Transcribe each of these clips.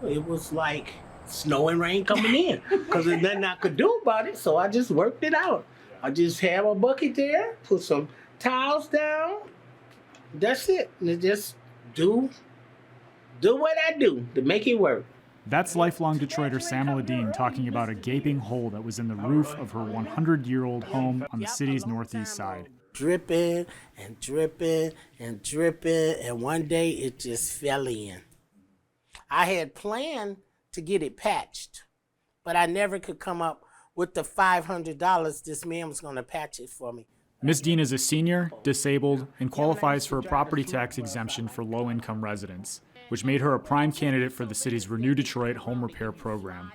It was like snow and rain coming in because there's nothing I could do about it. So I just worked it out. I just have a bucket there, put some tiles down. That's it. And just do what I do to make it work. That's lifelong Detroiter Samala Dean talking about a gaping hole that was in the roof of her 100-year-old home on the city's northeast side. Dripping and dripping and dripping, and one day it just fell in. I had planned to get it patched, but I never could come up with the $500 this man was going to patch it for me. Ms. Dean is a senior, disabled, and qualifies for a property tax exemption for low-income residents, which made her a prime candidate for the city's Renew Detroit home repair program.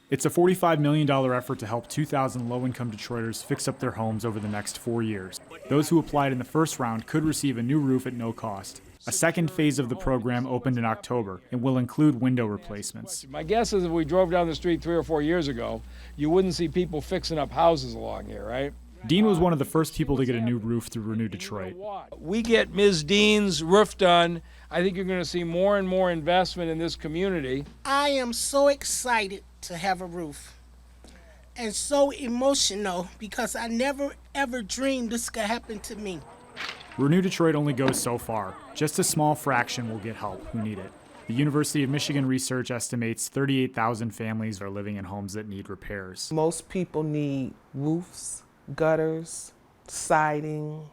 It's a $45 million effort to help 2,000 low-income Detroiters fix up their homes over the next 4 years. Those who applied in the first round could receive a new roof at no cost. A second phase of the program opened in October and will include window replacements. My guess is if we drove down the street 3 or 4 years ago, you wouldn't see people fixing up houses along here, right? Dean was one of the first people to get a new roof through Renew Detroit. We get Ms. Dean's roof done. I think you're going to see more and more investment in this community. I am so excited to have a roof and so emotional because I never ever dreamed this could happen to me. Renew Detroit only goes so far. Just a small fraction will get help who need it. The University of Michigan research estimates 38,000 families are living in homes that need repairs. Most people need roofs, gutters, siding,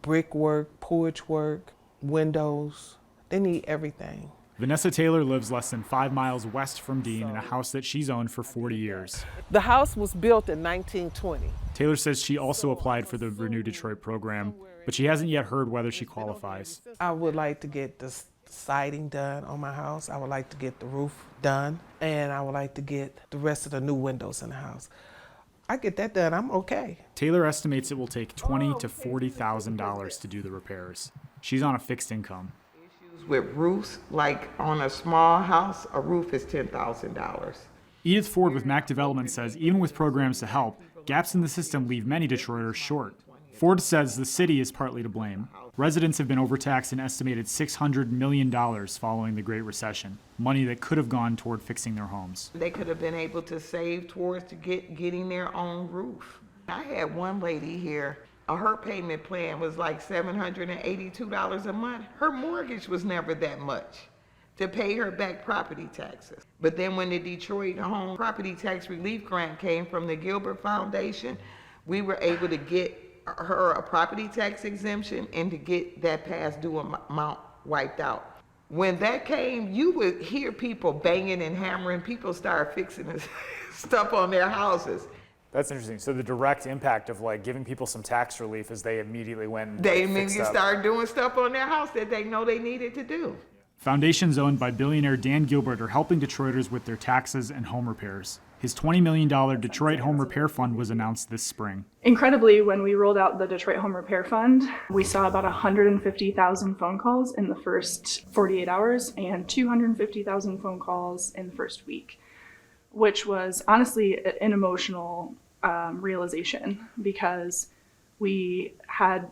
brickwork, porch work, windows. They need everything. Vanessa Taylor lives less than 5 miles west from Dean in a house that she's owned for 40 years. The house was built in 1920. Taylor says she also applied for the Renew Detroit program, but she hasn't yet heard whether she qualifies. I would like to get the siding done on my house. I would like to get the roof done, and I would like to get the rest of the new windows in the house. I get that done, I'm okay. Taylor estimates it will take $20,000 to $40,000 to do the repairs. She's on a fixed income. With roofs, like on a small house, a roof is $10,000. Edith Ford with Mac Development says even with programs to help, gaps in the system leave many Detroiters short. Ford says the city is partly to blame. Residents have been overtaxed an estimated $600 million following the Great Recession, money that could have gone toward fixing their homes. They could have been able to save towards getting their own roof. I had one lady here, her payment plan was like $782 a month. Her mortgage was never that much to pay her back property taxes. But then when the Detroit Home Property Tax Relief Grant came from the Gilbert Foundation, we were able to get her a property tax exemption and to get that past due amount wiped out. When that came, you would hear people banging and hammering. People started fixing stuff on their houses. That's interesting. So the direct impact of like giving people some tax relief is they immediately went and they immediately started doing stuff on their house that they know they needed to do. Foundations owned by billionaire Dan Gilbert are helping Detroiters with their taxes and home repairs. His $20 million Detroit Home Repair Fund was announced this spring. Incredibly, when we rolled out the Detroit Home Repair Fund, we saw about 150,000 phone calls in the first 48 hours and 250,000 phone calls in the first week, which was honestly an emotional realization because we had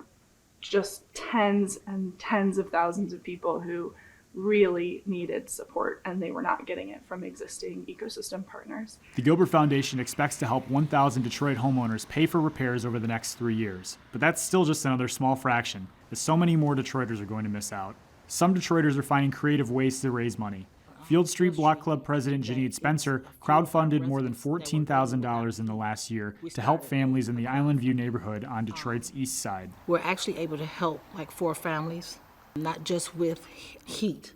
just tens and tens of thousands of people who really needed support, and they were not getting it from existing ecosystem partners. The Gilbert Foundation expects to help 1,000 Detroit homeowners pay for repairs over the next 3 years. But that's still just another small fraction, as so many more Detroiters are going to miss out. Some Detroiters are finding creative ways to raise money. Field Street Block Club President Janine Spencer crowdfunded more than $14,000 in the last year to help families in the Island View neighborhood on Detroit's east side. We're actually able to help like 4 families, not just with heat,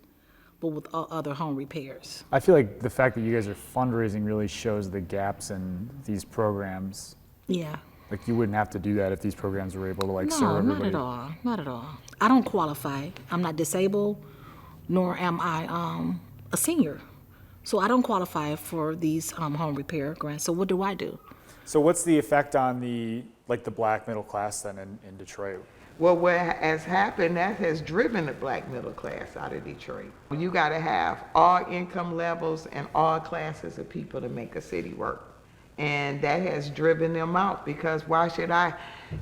but with other home repairs. I feel like the fact that you guys are fundraising really shows the gaps in these programs. Yeah. Like you wouldn't have to do that if these programs were able to serve everybody. No, not at all, not at all. I don't qualify. I'm not disabled, nor am I a senior. So I don't qualify for these home repair grants. So what do I do? So what's the effect on the black middle class then in Detroit? Well, what has happened, that has driven the black middle class out of Detroit. You gotta have all income levels and all classes of people to make a city work. And that has driven them out because why should I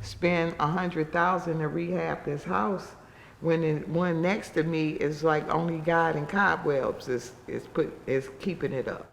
spend $100,000 to rehab this house when the one next to me is like only God and cobwebs is keeping it up.